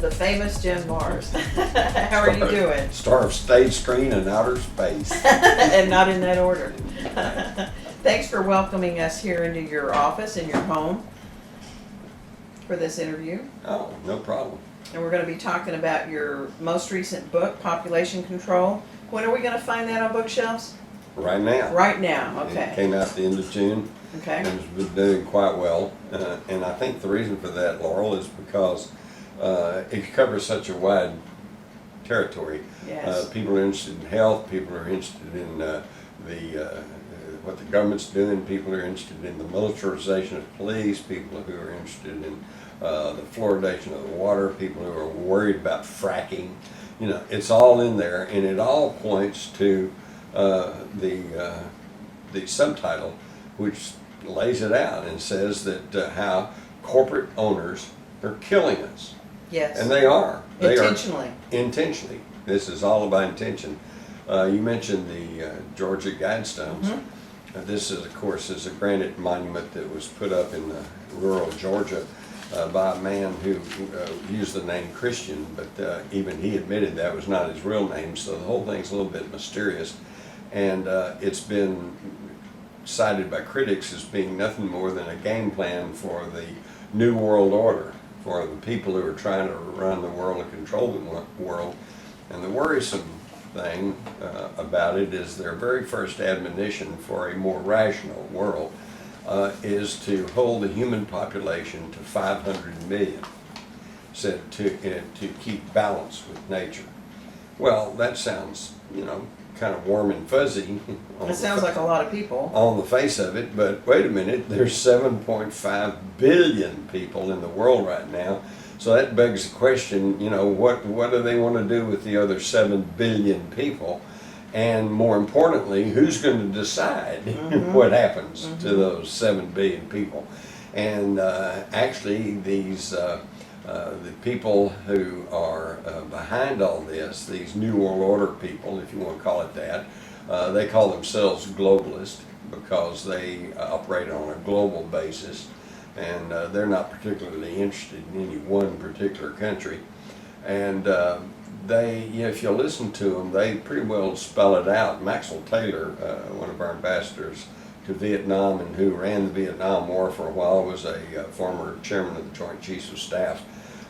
the famous Jim Mars. How are you doing? Star of stage, screen, and outer space. And not in that order. Thanks for welcoming us here into your office and your home for this interview. Oh, no problem. And we're going to be talking about your most recent book, Population Control. When are we going to find that on bookshelves? Right now. Right now, It okay. came out the end of June. Okay. And it's been doing quite well. And I think the reason for that, Laurel, is because it covers such a wide territory. Yes. People are interested in health. People are interested in what the government's doing. People are interested in the militarization of police. People who are interested in the fluoridation of the water. People who are worried about fracking. You know, it's all in there, and it all points to the subtitle, which lays it out and says that how corporate owners are killing us. Yes. And they are. They intentionally. Are intentionally. This is all about intention. You mentioned the Georgia Guidestones. Mm-hmm. This is, of course, is a granite monument that was put up in rural Georgia by a man who used the name Christian, but even he admitted that was not his real name, so the whole thing's a little bit mysterious. And it's been cited by critics as being nothing more than a game plan for the New World Order, for the people who are trying to run the world and control the world. And the worrisome thing about it is their very first admonition for a more rational world is to hold the human population to 500 million, said to keep balance with nature. Well, that sounds, you know, kind of warm and fuzzy. It sounds like a lot of people. On the face of it, but wait a minute, there's 7.5 billion people in the world right now. So that begs the question, you know, what do they want to do with the other 7 billion people? And more importantly, who's going to decide what happens to those 7 billion people? And actually, these the people who are behind all this, these New World Order people, if you want to call it that, they call themselves globalists because they operate on a global basis, and they're not particularly interested in any one particular country. And they, you know, if you listen to them, they pretty well spell it out. Maxwell Taylor, one of our ambassadors to Vietnam and who ran the Vietnam War for a while, was a former chairman of the Joint Chiefs of Staff,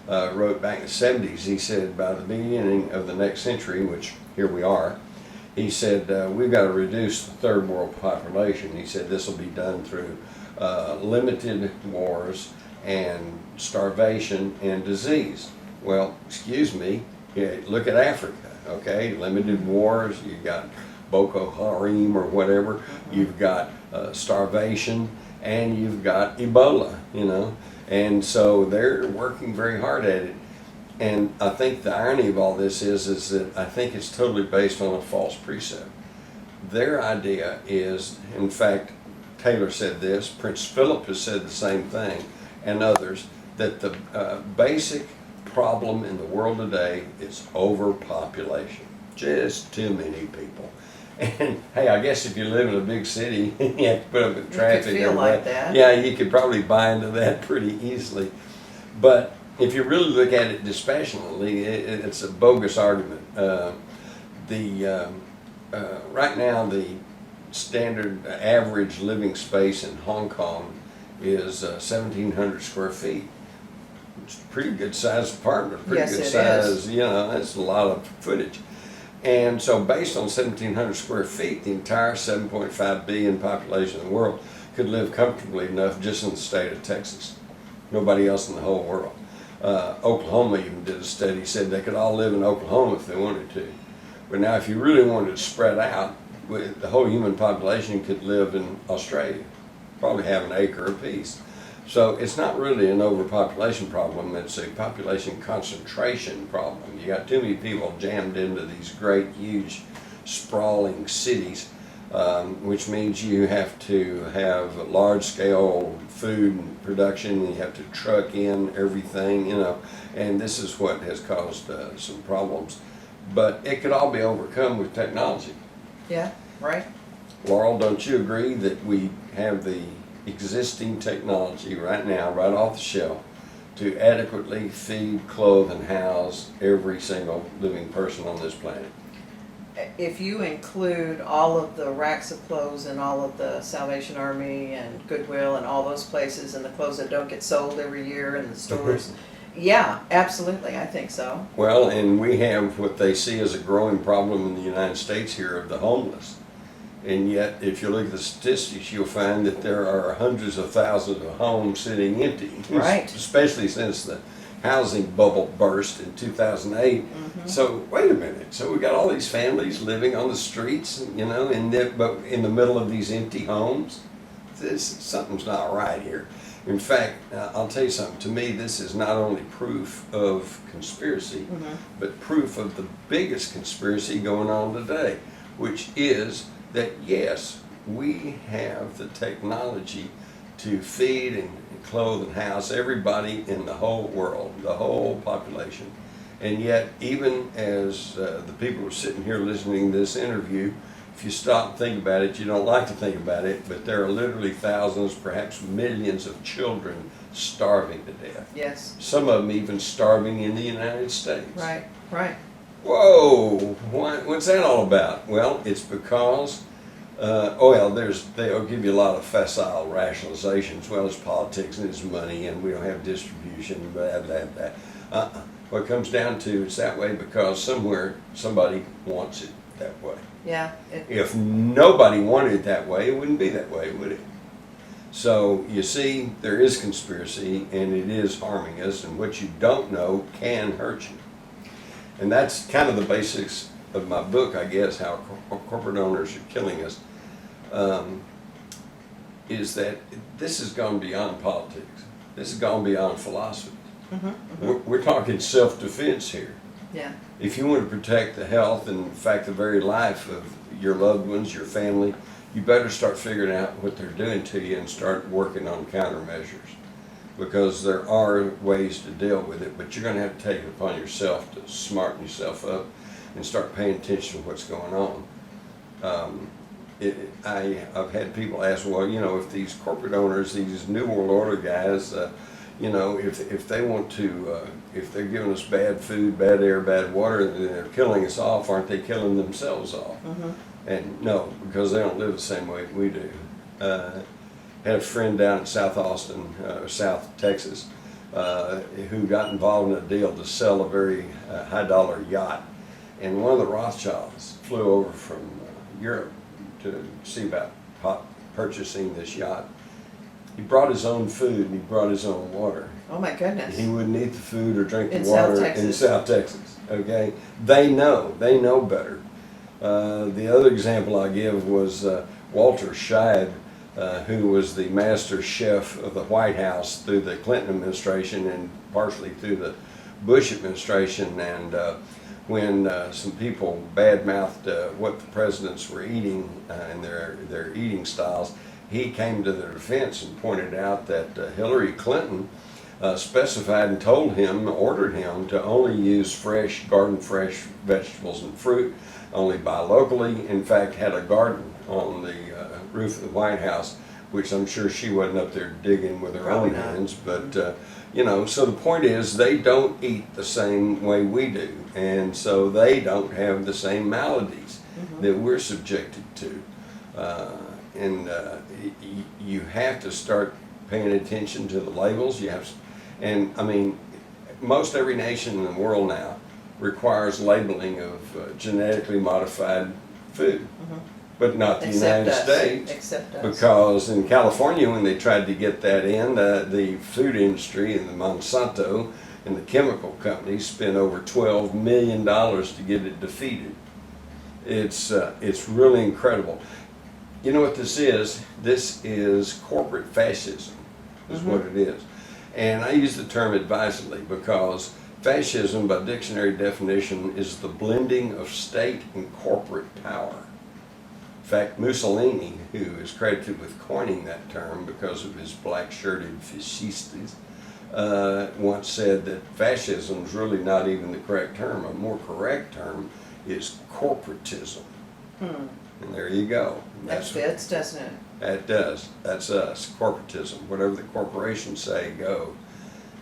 wrote back in the 70s, he said, by the beginning of the next century, which here we are, he said, we've got to reduce the third world population. He said this will be done through limited wars and starvation and disease. Well, excuse me, look at Africa, okay? Limited wars, you've got Boko Haram or whatever, you've got starvation, and you've got Ebola, you know? And so they're working very hard at it. And I think the irony of all this is that I think it's totally based on a false precept. Their idea is, in fact, Taylor said this, Prince Philip has said the same thing, and others, that the basic problem in the world today is overpopulation. Just too many people. And hey, I guess if you live in a big city, you have to put up with traffic. You could feel like that. Yeah, you could probably buy into that pretty easily. But if you really look at it dispassionately, it's a bogus argument. Right now, the standard average living space in Hong Kong is 1,700 square feet. It's a pretty good size apartment, pretty Yes, good it size, is. you know, that's a lot of footage. And so based on 1,700 square feet, the entire 7.5 billion population of the world could live comfortably enough just in the state of Texas. Nobody else in the whole world. Oklahoma even did a study, said they could all live in Oklahoma if they wanted to. But now if you really wanted to spread out, the whole human population could live in Australia, probably have an acre apiece. So it's not really an overpopulation problem, it's a population concentration problem. You got too many people jammed into these great, huge, sprawling cities, which means you have to have large-scale food production, and you have to truck in everything, you know, and this is what has caused some problems. But it could all be overcome with technology. Yeah, right. Laurel, don't you agree that we have the existing technology right now, right off the shelf, to adequately feed, clothe, and house every single living person on this planet. If you include all of the racks of clothes and all of the Salvation Army and Goodwill and all those places and the clothes that don't get sold every year in the stores, yeah, absolutely, I think so. Well, and we have what they see as a growing problem in the United States here of the homeless. And yet, if you look at the statistics, you'll find that there are hundreds of thousands of homes sitting empty. Right. Especially since the housing bubble burst in 2008. So wait a minute. So we got all these families living on the streets, you know, but in the middle of these empty homes. Something's not right here. In fact, I'll tell you something. To me, this is not only proof of conspiracy, but proof of the biggest conspiracy going on today, which is that yes, we have the technology to feed and clothe and house everybody in the whole world, the whole population. And yet, even as the people who are sitting here listening to this interview, if you stop and think about it, you don't like to think about it, but there are literally thousands, perhaps millions of children starving to death. Yes. Some of them even starving in the United States. Right, right. Whoa, what's that all about? Well, it's because, they'll give you a lot of facile rationalizations. Well, it's politics and it's money and we don't have distribution, blah, blah, blah. What it comes down to, it's that way because somewhere somebody wants it that way. Yeah. If nobody wanted it that way, it wouldn't be that way, would it? So, you see, there is conspiracy and it is harming us, and what you don't know can hurt you. And that's kind of the basics of my book, I guess, how corporate owners are killing us, is that this has gone beyond politics. This has gone beyond philosophy. We're talking self-defense here. Yeah. If you want to protect the health and, in fact, the very life of your loved ones, your family, you better start figuring out what they're doing to you and start working on countermeasures. Because there are ways to deal with it, but you're going to have to take it upon yourself to smarten yourself up and start paying attention to what's going on. I've had people ask, well, you know, if these corporate owners, these New World Order guys, you know, if they want to, if they're giving us bad food, bad air, bad water, and they're killing us off, aren't they killing themselves off? And no, because they don't live the same way we do. Had a friend down in South Austin, South Texas, who got involved in a deal to sell a very high-dollar yacht. And one of the Rothschilds flew over from Europe to see about purchasing this yacht. He brought his own food and he brought his own water. Oh my goodness. He wouldn't eat the food or drink the In water South Texas. in South Texas. Okay, they know better. The other example I give was Walter Scheid, who was the master chef of the White House through the Clinton administration and partially through the Bush administration. And when some people badmouthed what the presidents were eating and their eating styles, he came to their defense and pointed out that Hillary Clinton specified and told him, ordered him to only use fresh, garden fresh vegetables and fruit, only buy locally. In fact, had a garden on the roof of the White House, which I'm sure she wasn't up there digging with her own hands. But, you know, so the point is they don't eat the same way we do. And so they don't have the same maladies that we're subjected to. You have to start paying attention to the labels. And I mean, most every nation in the world now requires labeling of genetically modified food, but not the United States. Except us. Because in California, when they tried to get that in, the food industry and the Monsanto and the chemical companies spent over $12 million to get it defeated. It's really incredible. You know what this is? This is corporate fascism, is what it is. And I use the term advisedly because fascism, by dictionary definition, is the blending of state and corporate power. In fact, Mussolini, who is credited with coining that term because of his black-shirted fascistas, once said that fascism is really not even the correct term. A more correct term is corporatism. And there you go. That fits, doesn't it? That does. That's us. Corporatism. Whatever the corporations say, go.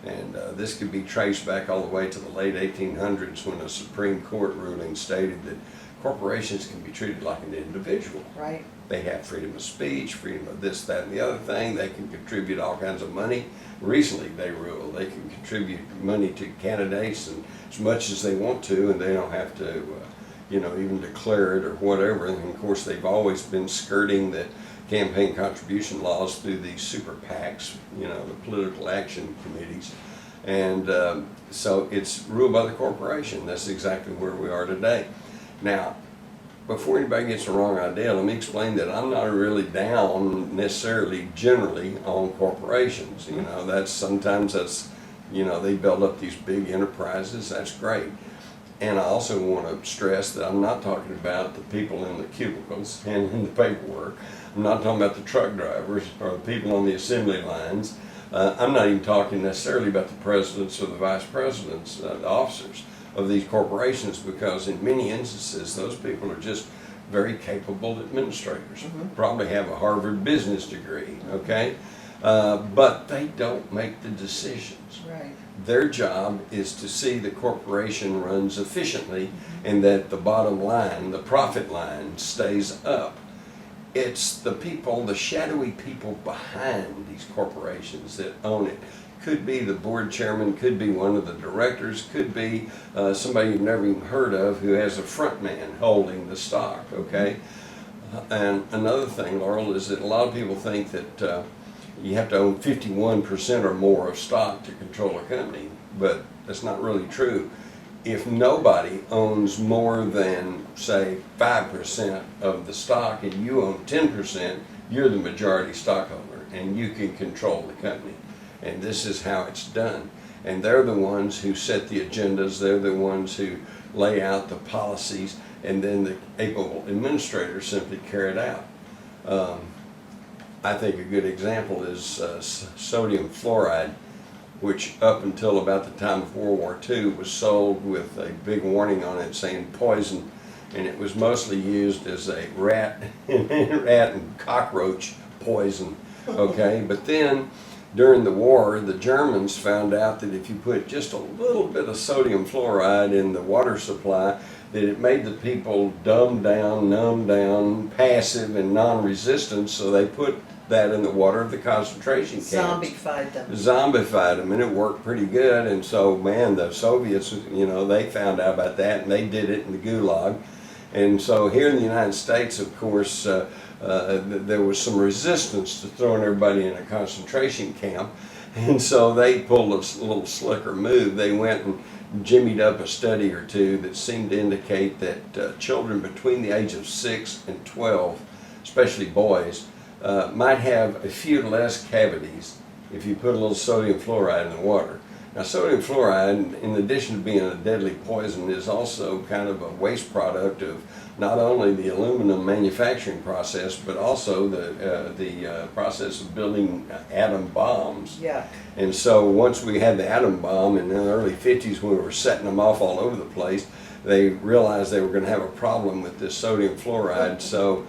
And this could be traced back all the way to the late 1800s when a Supreme Court ruling stated that corporations can be treated like an individual. Right. They have freedom of speech, freedom of this, that, and the other thing. They can contribute all kinds of money. Recently, they rule they can contribute money to candidates and as much as they want to, and they don't have to, even declare it or whatever. And of course, they've always been skirting the campaign contribution laws through these super PACs, the political action committees. And so it's ruled by the corporation. That's exactly where we are today. Now, before anybody gets the wrong idea, let me explain that I'm not really down necessarily generally on corporations. Sometimes they build up these big enterprises. That's great. And I also want to stress that I'm not talking about the people in the cubicles and in the paperwork. I'm not talking about the truck drivers or the people on the assembly lines. I'm not even talking necessarily about the presidents or the vice presidents, the officers of these corporations, because in many instances those people are just very capable administrators, probably have a Harvard business degree, okay? But they don't make the decisions. Right. Their job is to see the corporation runs efficiently and that the bottom line, the profit line, stays up. It's the people, the shadowy people behind these corporations that own it. Could be the board chairman, could be one of the directors, could be somebody you've never even heard of who has a front man holding the stock, okay? And another thing, Laurel, is that a lot of people think that you have to own 51% or more of stock to control a company, but that's not really true. If nobody owns more than, say, 5% of the stock and you own 10%, you're the majority stockholder and you can control the company. And this is how it's done. And they're the ones who set the agendas, they're the ones who lay out the policies, and then the able administrators simply carry it out. I think a good example is sodium fluoride, which up until about the time of World War II was sold with a big warning on it saying poison, and it was mostly used as a rat and cockroach poison, okay? But then during the war, the Germans found out that if you put just a little bit of sodium fluoride in the water supply, that it made the people dumb down, numb down, passive, and non-resistant, so they put that in the water of the concentration camps. Zombified them. Zombified them, and it worked pretty good. And so, man, the Soviets, they found out about that, and they did it in the Gulag. And so here in the United States, of course, there was some resistance to throwing everybody in a concentration camp. And so they pulled a little slicker move. They went and jimmied up a study or two that seemed to indicate that children between the age of 6 and 12, especially boys, might have a few less cavities if you put a little sodium fluoride in the water. Now, sodium fluoride, in addition to being a deadly poison, is also kind of a waste product of not only the aluminum manufacturing process, but also the process of building atom bombs. Yeah. And so once we had the atom bomb in the early 50s, when we were setting them off all over the place, they realized they were going to have a problem with this sodium fluoride. So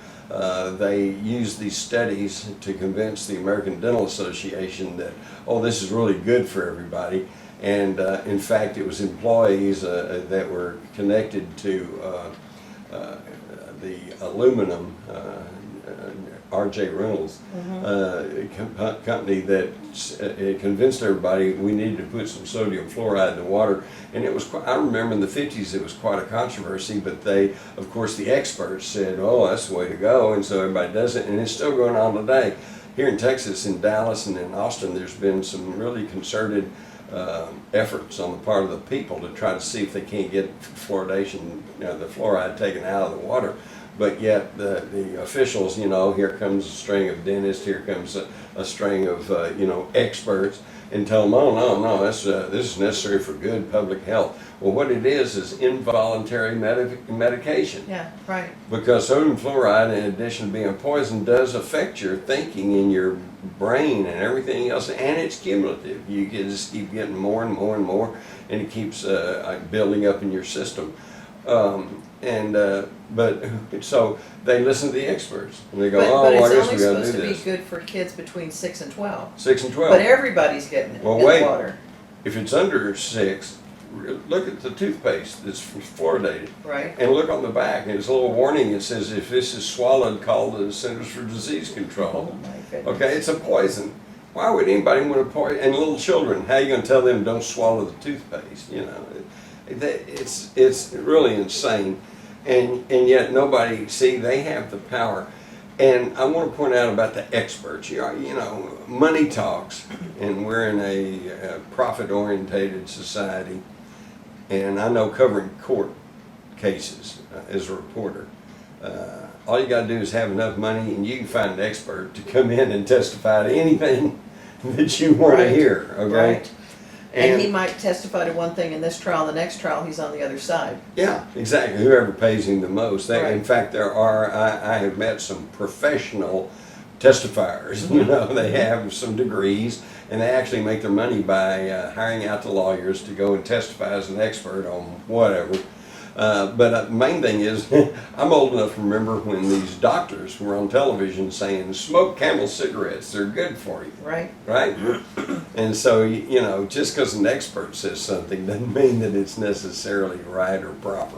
they used these studies to convince the American Dental Association that, oh, this is really good for everybody. And in fact, it was employees that were connected to the aluminum, R.J. Reynolds company, that convinced everybody we needed to put some sodium fluoride in the water. And it was, I remember in the 50s it was quite a controversy, but they, of course, the experts said, oh, that's the way to go, and so everybody does it, and it's still going on today. Here in Texas, in Dallas and in Austin, there's been some really concerted efforts on the part of the people to try to see if they can't get fluoridation, the fluoride taken out of the water. But yet the officials, here comes a string of dentists, here comes a string of experts, and tell them, oh no, this is necessary for good public health. Well, what it is involuntary medication. Yeah, right. Because sodium fluoride, in addition to being a poison, does affect your thinking in your brain and everything else, and it's cumulative. You just keep getting more and more and more, and it keeps building up in your system. But so they listen to the experts, and they go, But I it's guess we only got to supposed do to be this. good for kids between 6 and 12. 6 and 12. But everybody's getting it Well, in wait. the water. If it's under 6, look at the toothpaste that's fluoridated. Right. And look on the back, and there's a little warning. It says, if this is swallowed, call the Centers for Disease Control. Oh my goodness. Okay, it's a poison. Why would anybody want to poison? And little children, how are you going to tell them don't swallow the toothpaste? You know, it's really insane. And yet nobody, see, they have the power. And I want to point out about the experts. You know, money talks, and we're in a profit-orientated society. And I know covering court cases as a reporter, all you got to do is have enough money, and you can find an expert to come in and testify to anything that you want to hear. Okay. Right. And he might testify to one thing in this trial, the next trial he's on the other side. Yeah, exactly. Whoever pays him the most. Right. In fact, I have met some professional testifiers. You know, they have some degrees, and they actually make their money by hiring out the lawyers to go and testify as an expert on whatever. But the main thing is, I'm old enough to remember when these doctors were on television saying, smoke Camel cigarettes, they're good for you. Right. Right? And so, you know, just because an expert says something doesn't mean that it's necessarily right or proper.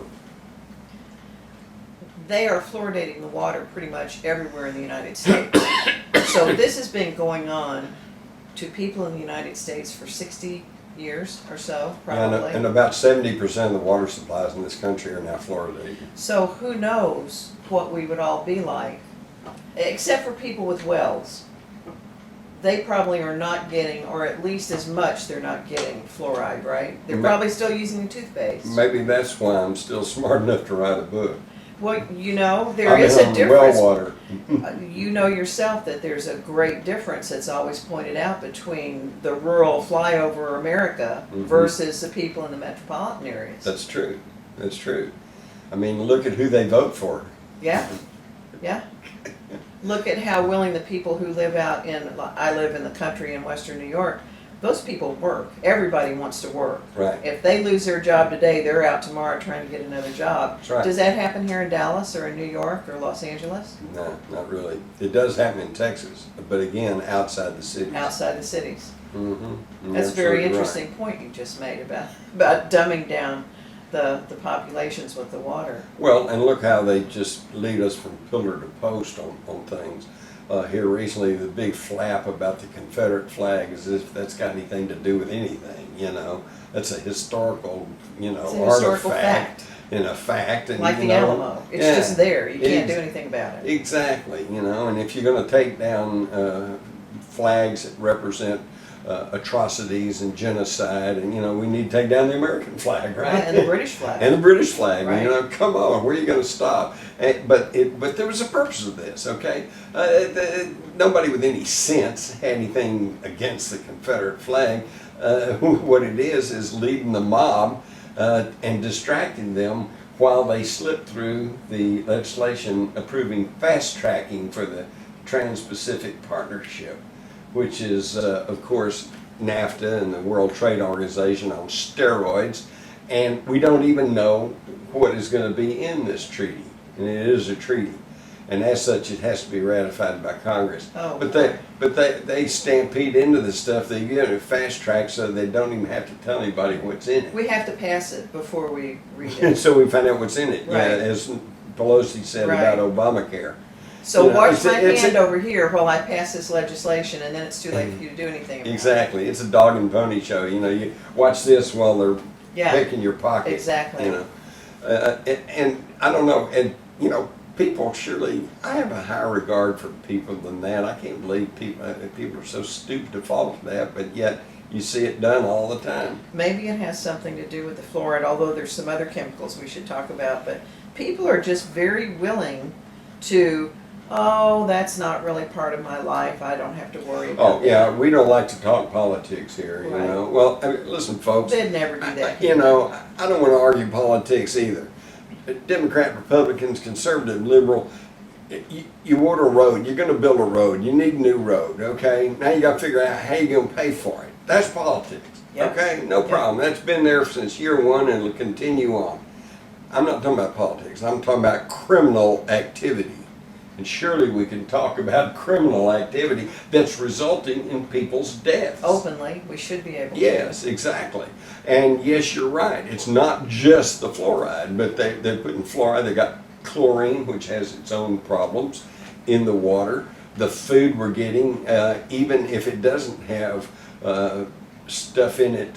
They are fluoridating the water pretty much everywhere in the United States. So this has been going on to people in the United States for 60 years or so, probably. And about 70% of the water supplies in this country are now fluoridated. So who knows what we would all be like, except for people with wells. They probably are not getting, or at least as much they're not getting fluoride, right? They're probably still using the toothpaste. Maybe that's why I'm still smart enough to write a book. Well, you know, there is a on difference. well water. You know yourself that there's a great difference that's always pointed out between the rural flyover America versus the people in the metropolitan areas. That's true. That's true. I mean, look at who they vote for. Yeah, yeah. Look at how willing the people who live out in, I live in the country in Western New York, those people work. Everybody wants to work. Right. If they lose their job today, they're out tomorrow trying to get another job. That's right. Does that happen here in Dallas or in New York or Los Angeles? No, not really. It does happen in Texas, but again, outside the cities. Outside the cities. Mm-hmm. That's a very interesting point you just made about dumbing down the populations with the water. Well, and look how they just lead us from pillar to post on things. Here recently, the big flap about the Confederate flag, as if that's got anything to do with anything, you know. That's a historical, It's a historical fact. And a fact. And, Like the Alamo. It's just there. You can't do anything about it. Exactly, you know, and if you're going to take down flags that represent atrocities and genocide, and, you know, we need to take down the American flag, right? And the British flag. And the British flag, Right. you know, come on, where are you going to stop? But there was a purpose of this, okay? Nobody with any sense had anything against the Confederate flag. What it is leading the mob and distracting them while they slip through the legislation approving fast tracking for the Trans-Pacific Partnership, which is, of course, NAFTA and the World Trade Organization on steroids. And we don't even know what is going to be in this treaty. And it is a treaty. And as such, it has to be ratified by Congress. Oh, but they stampede into the stuff. They get it fast track so they don't even have to tell anybody what's in it. We have to pass it before we read And it. so we find out what's in it. Right. Yeah, as Pelosi said Right. about Obamacare. So You know, watch my it's hand over here while I pass this legislation, and then it's too late for you to do anything about it. Exactly. It's a dog and pony show. You know, you watch this while they're Yeah, picking your pocket. exactly. You know, and I don't know. And you know, people surely. I have a higher regard for people than that. I can't believe people are so stupid to fall for that. But yet you see it done all the time. Maybe it has something to do with the fluoride, although there's some other chemicals we should talk about. But people are just very willing to, oh, that's not really part of my life. I don't have to worry about Oh yeah, we don't like to talk politics here. You Right. know. Well, I mean, listen, folks. They'd never do that. You know, I don't want to argue politics either. Democrat, Republicans, conservative, liberal. You order a road. You're going to build a road. You need a new road. Okay. Now you got to figure out how you're going to pay for it. That's politics. Yep. Okay. No Yep. problem. That's been there since year one and it'll continue on. I'm not talking about politics. I'm talking about criminal activity. And surely we can talk about criminal activity that's resulting in people's deaths. Openly, we should be able to. Yes, exactly. And yes, you're right. It's not just the fluoride, but they're putting fluoride. They got chlorine, which has its own problems, in the water. The food we're getting, even if it doesn't have stuff in it,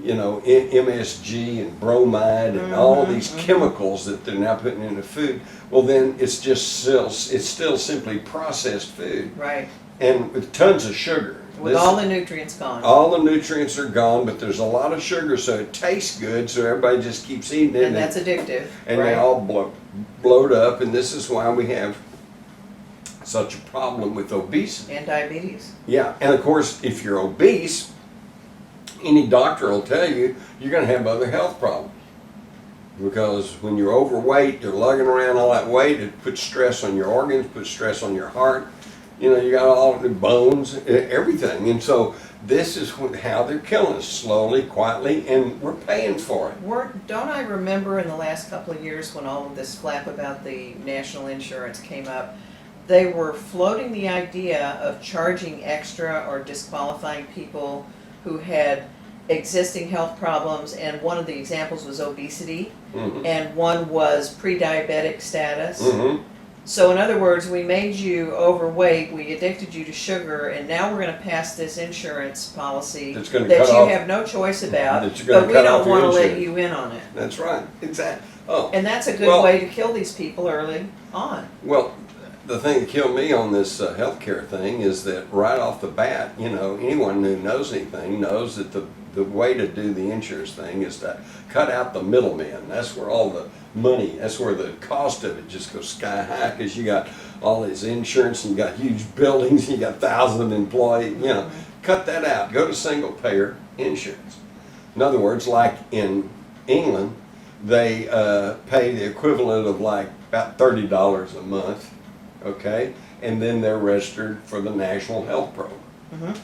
MSG and bromide and all these chemicals that they're now putting in the food, well then it's still simply processed food. Right. And with tons of sugar. With all the nutrients gone. All the nutrients are gone, but there's a lot of sugar, so it tastes good, so everybody just keeps eating it. And that's addictive. And right. they all bloat up, and this is why we have such a problem with obesity. And diabetes. Yeah, and of course, if you're obese, any doctor will tell you you're going to have other health problems. Because when you're overweight, you're lugging around all that weight, it puts stress on your organs, puts stress on your heart. You got all the bones, everything. And so this is how they're killing us, slowly, quietly, and we're paying for it. Don't I remember in the last couple of years when all of this flap about the national insurance came up, they were floating the idea of charging extra or disqualifying people who had existing health problems, and one of the examples was obesity, and one was pre-diabetic status. So in other words, we made you overweight, we addicted you to sugar, and now we're going to pass this insurance policy that you have no choice about, but we don't want to let you in on it. That's right, exactly. Oh, and that's a good way to kill these people early on. Well, the thing that killed me on this healthcare thing is that right off the bat, anyone who knows anything knows that the way to do the insurance thing is to cut out the middlemen. That's where all the money, that's where the cost of it just goes sky high, because you got all this insurance and you got huge buildings, you got thousands of employees, cut that out. Go to single payer insurance. In other words, like in England, they pay the equivalent of like about $30 a month. Okay, and then they're registered for the National Health Program.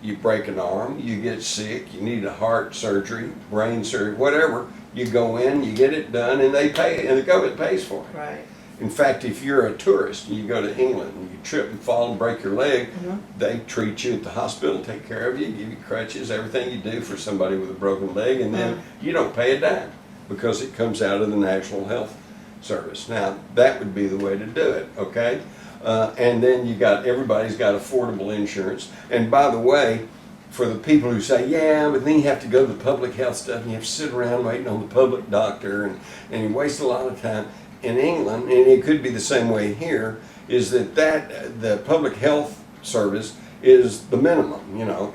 You break an arm, you get sick, you need a heart surgery, brain surgery, whatever, you go in, you get it done, and they pay, and the government pays for it. Right. In fact, if you're a tourist and you go to England and you trip and fall and break your leg, they treat you at the hospital, take care of you, give you crutches, everything you do for somebody with a broken leg, and then you don't pay a dime because it comes out of the National Health Service. Now, that would be the way to do it, okay? And then everybody's got affordable insurance. And by the way, for the people who say, yeah, but then you have to go to the public health stuff and you have to sit around waiting on the public doctor and you waste a lot of time. In England, and it could be the same way here, is that the public health service is the minimum.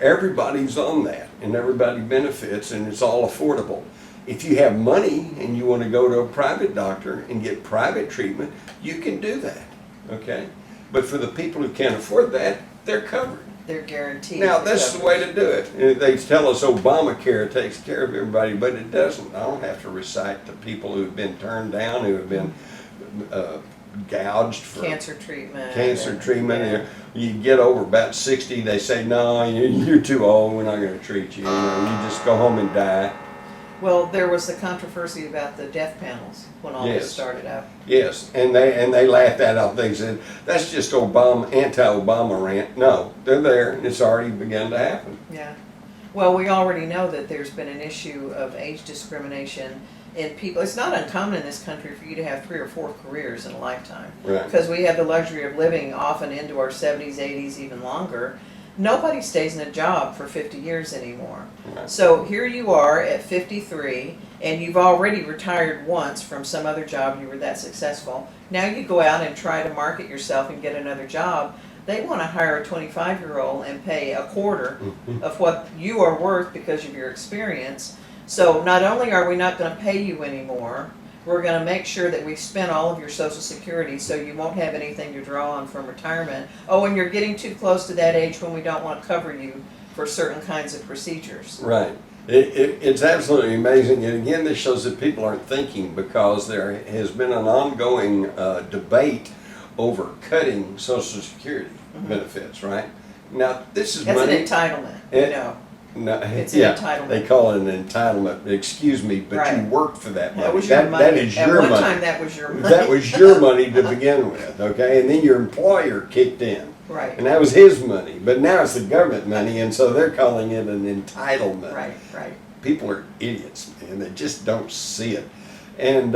Everybody's on that and everybody benefits and it's all affordable. If you have money and you want to go to a private doctor and get private treatment, you can do that, okay? But for the people who can't afford that, they're covered. They're guaranteed. Now, that's the way to do it. And they tell us Obamacare takes care of everybody, but it doesn't. I don't have to recite the people who've been turned down, who have been gouged for cancer treatment. Yeah. You get over about 60, they say, no, you're too old, we're not going to treat you. You just go home and die. Well, there was the controversy about the death panels when all this started out. Yes, and they laughed that off. They said, that's just anti-Obama rant. No, they're there, and it's already begun to happen. Yeah. Well, we already know that there's been an issue of age discrimination in people. It's not uncommon in this country for you to have 3 or 4 careers in a lifetime. Right. Because we have the luxury of living often into our 70s, 80s, even longer. Nobody stays in a job for 50 years anymore. Right. So here you are at 53, and you've already retired once from some other job, you were that successful. Now you go out and try to market yourself and get another job. They want to hire a 25-year-old and pay a quarter of what you are worth because of your experience. So not only are we not going to pay you anymore, we're going to make sure that we've spent all of your Social Security so you won't have anything to draw on from retirement. Oh, and you're getting too close to that age when we don't want to cover you for certain kinds of procedures. Right. It's absolutely amazing. And again, this shows that people aren't thinking, because there has been an ongoing debate over cutting Social Security benefits, right? Now, this is That's money. an entitlement, No, It's an yeah, entitlement. they call it an entitlement. Excuse me, but you Right. worked for that money. That was your money. That is your At one money. time, that was your money. That was your money to begin with, okay? And then your employer kicked in. Right, And that was his money. But now it's the government money, and so they're calling it an entitlement. right, right. People are idiots, man. They just don't see it. And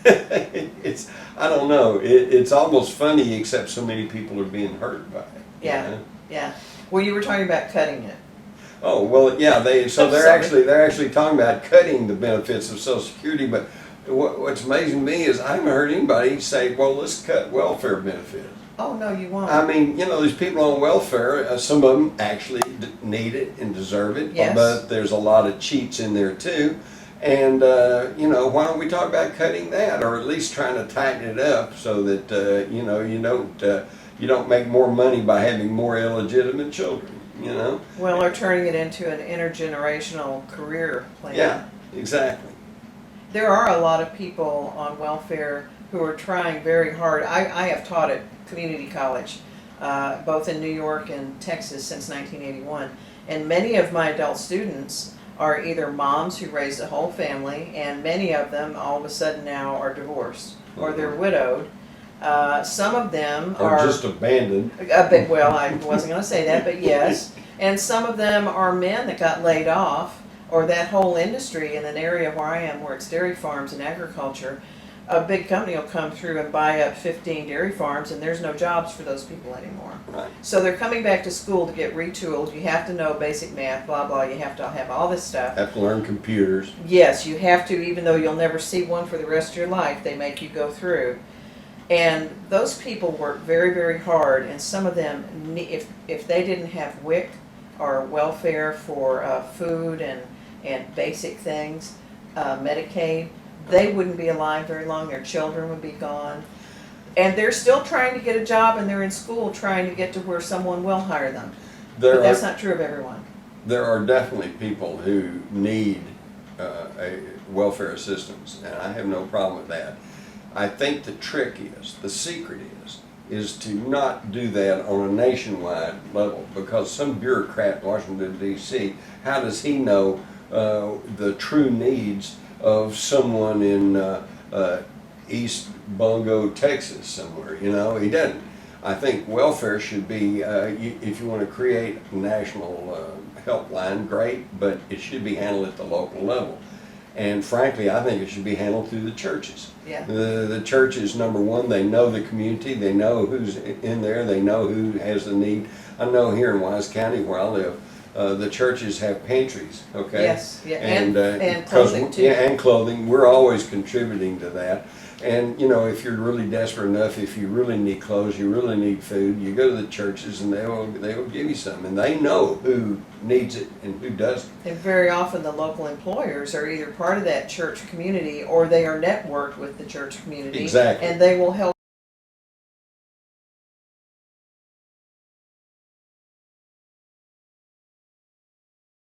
it's, I don't know, it's almost funny, except so many people are being hurt by it. you Yeah. know? Yeah. Well, you were talking about cutting it. Oh, well, yeah, they're Sorry. actually talking about cutting the benefits of Social Security, but what's amazing to me is I haven't heard anybody say, well, let's cut welfare benefits. Oh, no, you won't. I mean, these people on welfare, some of them actually need it and deserve it, Yes. but there's a lot of cheats in there too. And, why don't we talk about cutting that, or at least trying to tighten it up so that, you don't make more money by having more illegitimate children, Well, or turning it into an intergenerational career plan. Yeah, exactly. There are a lot of people on welfare who are trying very hard. I have taught at community college, both in New York and Texas since 1981. And many of my adult students are either moms who raised a whole family, and many of them all of a sudden now are divorced or they're widowed. Some of them Or are just abandoned. well, I wasn't going to say that, but yes. And some of them are men that got laid off, or that whole industry in an area where I am, where it's dairy farms and agriculture. A big company will come through and buy up 15 dairy farms, and there's no jobs for those people anymore. Right. So they're coming back to school to get retooled. You have to know basic math, blah, blah. You have to have all this stuff. Have to learn computers. Yes, you have to, even though you'll never see one for the rest of your life, they make you go through. And those people work very, very hard, and some of them, if they didn't have WIC or welfare for food and basic things, Medicaid, they wouldn't be alive very long. Their children would be gone. And they're still trying to get a job, and they're in school trying to get to where someone will hire them. But that's not true of everyone. There are definitely people who need a welfare assistance, and I have no problem with that. I think the trick the secret is to not do that on a nationwide level, because some bureaucrat in Washington, D.C., how does he know the true needs of someone in East Bungo, Texas somewhere? He doesn't. I think welfare should be, if you want to create a national helpline, great, but it should be handled at the local level. And frankly, I think it should be handled through the churches. Yeah. The churches, number one, they know the community, they know who's in there, they know who has the need. I know here in Wise County where I live, the churches have pantries, okay? Yes, yeah, and because clothing too. Yeah, and clothing. We're always contributing to that. And if you're really desperate enough, if you really need clothes, you really need food, you go to the churches and they will give you some. And they know who needs it and who doesn't. And very often the local employers are either part of that church community, or they are networked with the church community. Exactly. And they will help